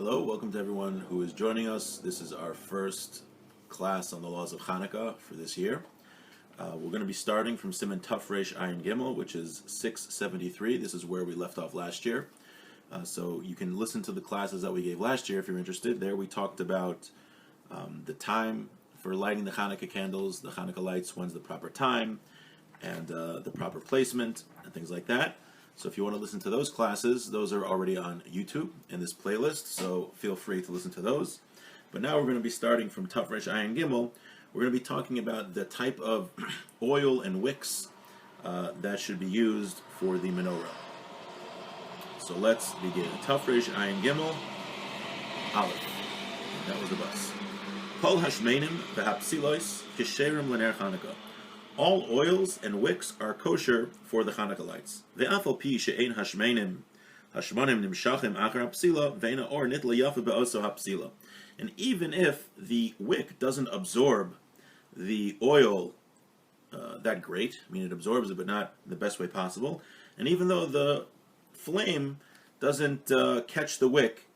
Hello, welcome to everyone who is joining us. This is our first class on the laws of Hanukkah for this year. We're going to be starting from Siman Taf Resh Ayin Gimel, which is 673. This is where we left off last year. So you can listen to the classes that we gave last year if you're interested. There we talked about the time for lighting the Hanukkah candles, the Hanukkah lights, when's the proper time, and the proper placement, and things like that. So if you want to listen to those classes, those are already on YouTube in this playlist, so feel free to listen to those. But now we're going to be starting from Taf Resh Ayin Gimel. We're going to be talking about the type of oil and wicks that should be used for the menorah. So let's begin. Taf Resh Ayin Gimel, Aleph. That was the bus. Kol hashmenim v'hapsilos kisherim l'ner Chanukah. All oils and wicks are kosher for the Hanukkah lights. Ve'afal pi she'ein hashmenim nimshachim achar hapsila ve'ena or nitla yafa be'oso hapsila. And even if the wick doesn't absorb the oil that great, I mean it absorbs it but not the best way possible, and even though the flame doesn't catch the wick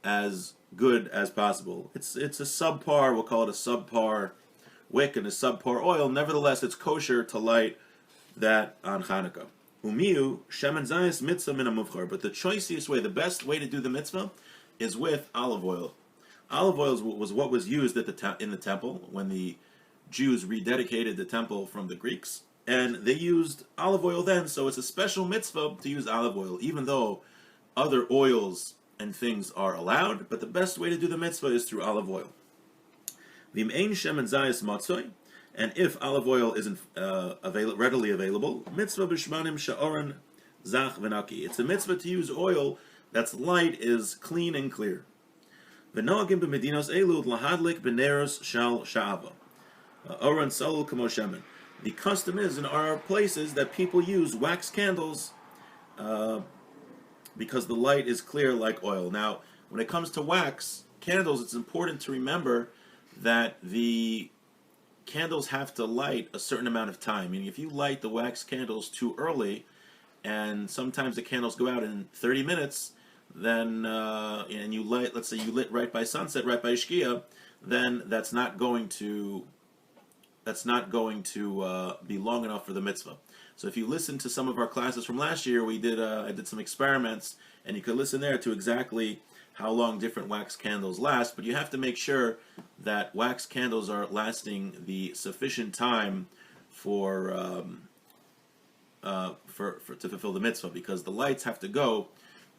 as good as possible, it's a subpar, we'll call it a subpar wick and a subpar oil, nevertheless it's kosher to light that on Hanukkah. Umiu shemen zayis mitzvah min hamuvchar, but the choicest way, the best way to do the mitzvah is with olive oil. Olive oil was what was used at in the temple when the Jews rededicated the temple from the Greeks, and they used olive oil then, so it's a special mitzvah to use olive oil, even though other oils and things are allowed, but the best way to do the mitzvah is through olive oil. And if olive oil isn't readily available, mitzvah b'shmanim sha'oran zach v'naki. It's a mitzvah to use oil that's light, is clean and clear. V'noagim b'medinos elu lahadlik b'neros shal sha'ava. Oran salul kamo shemen. The custom is in our places that people use wax candles because the light is clear like oil. Now, when it comes to wax candles, it's important to remember that the candles have to light a certain amount of time. Meaning, if you light the wax candles too early, and sometimes the candles go out in 30 minutes, then and you light, let's say you lit right by sunset, right by Shkia, then that's not going to be long enough for the mitzvah. So if you listen to some of our classes from last year, I did some experiments, and you could listen there to exactly how long different wax candles last, but you have to make sure that wax candles are lasting the sufficient time to fulfill the mitzvah, because the lights have to go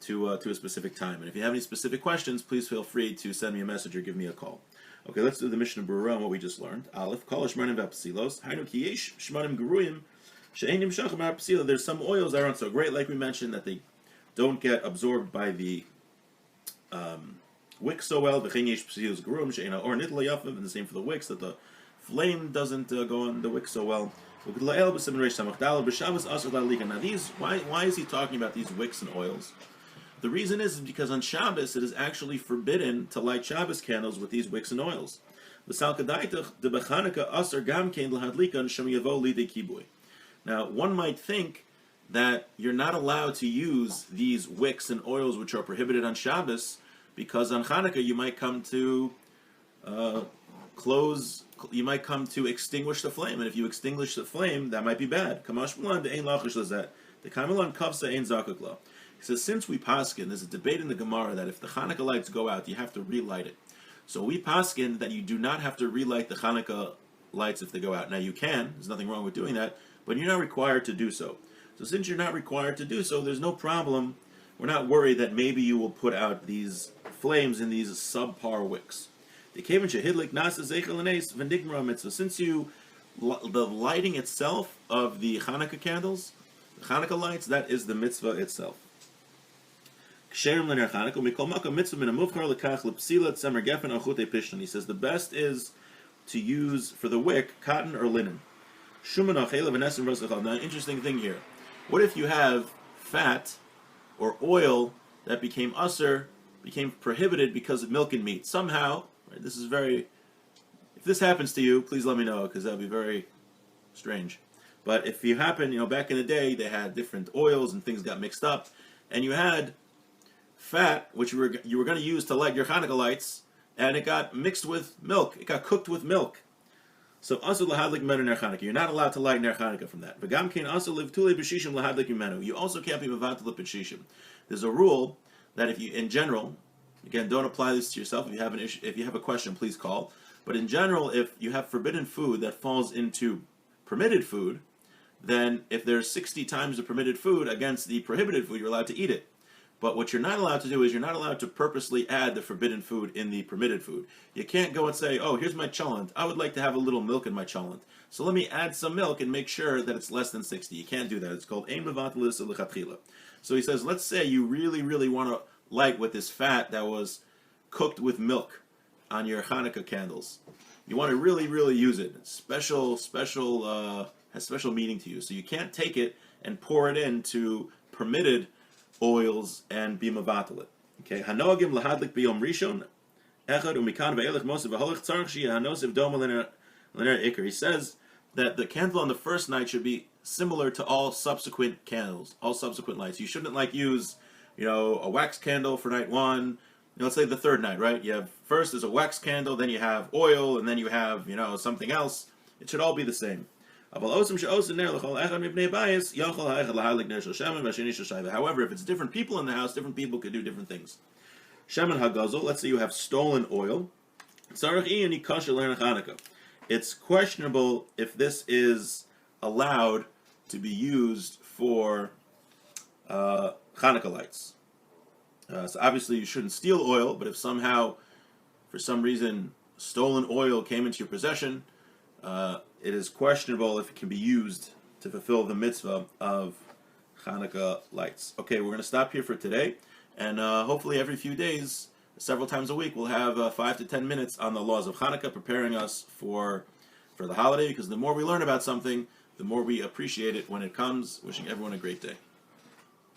to a specific time. And if you have any specific questions, please feel free to send me a message or give me a call. Okay, let's do the Mishnah Berurah on what we just learned. Aleph, kol hashmanim v'hapsilos, hainu ki yesh shmanim geruyim she'ein nimshachim ha'hapsila. There's some oils that aren't so great, like we mentioned, that they don't get absorbed by the wick so well. And the same for the wicks, that the flame doesn't go on the wick so well. Now these, why is he talking about these wicks and oils? The reason is because on Shabbos it is actually forbidden to light Shabbos candles with these wicks and oils. Now one might think that you're not allowed to use these wicks and oils which are prohibited on Shabbos, because on Hanukkah you might come to extinguish the flame, and if you extinguish the flame, that might be bad. He says, since we paskin, there's a debate in the Gemara that if the Hanukkah lights go out, you have to relight it. So we paskin that you do not have to relight the Hanukkah lights if they go out. Now you can, there's nothing wrong with doing that, but you're not required to do so. So since you're not required to do so, there's no problem. We're not worried that maybe you will put out these flames in these subpar wicks. So since the lighting itself of the Hanukkah candles, the Hanukkah lights, that is the mitzvah itself. He says the best is to use for the wick cotton or linen. Now, interesting thing here. What if you have fat or oil that became prohibited because of milk and meat? Somehow, right, if this happens to you, please let me know, because that would be very strange. But if you happen, back in the day, they had different oils and things got mixed up, and you had fat, which you were going to use to light your Hanukkah lights, and it got mixed with milk. It got cooked with milk. So asur lahadlik mimenu ner Chanukah. You're not allowed to light ner Chanukah from that. V'gam kein asur livtulei b'shishim lahadlik mimenu. You also can't be mevatel b'shishim. There's a rule that if you, in general, again, don't apply this to yourself. If you have an issue, if you have a question, please call. But in general, if you have forbidden food that falls into permitted food, then if there's 60 times the permitted food against the prohibited food, you're allowed to eat it. But what you're not allowed to do is you're not allowed to purposely add the forbidden food in the permitted food. You can't go and say, oh, here's my cholent. I would like to have a little milk in my cholent. So let me add some milk and make sure that it's less than 60. You can't do that. It's called ein mevatelis lechatchila. So he says, let's say you really, really want to light with this fat that was cooked with milk on your Hanukkah candles. You want to really, really use it. It's has special meaning to you. So you can't take it and pour it into permitted oils and be mevatel it. Okay, hanoagim lahadlik biyom rishon echad umikan ve'elech mosef v'holech tzarich sheyeh hanosef doma l'ner ikar. He says that the candle on the first night should be similar to all subsequent candles, all subsequent lights. You shouldn't use, a wax candle for night one. Let's say the third night, right? You have first is a wax candle, then you have oil, and then you have, something else. It should all be the same. However, if it's different people in the house, different people could do different things. Shemen hagazel, let's say you have stolen oil. It's questionable if this is allowed to be used for Hanukkah lights. So obviously you shouldn't steal oil, but if somehow, for some reason, stolen oil came into your possession, it is questionable if it can be used to fulfill the mitzvah of Hanukkah lights. Okay, we're going to stop here for today, and hopefully every few days, several times a week, we'll have 5 to 10 minutes on the laws of Hanukkah, preparing us for the holiday, because the more we learn about something, the more we appreciate it when it comes. Wishing everyone a great day.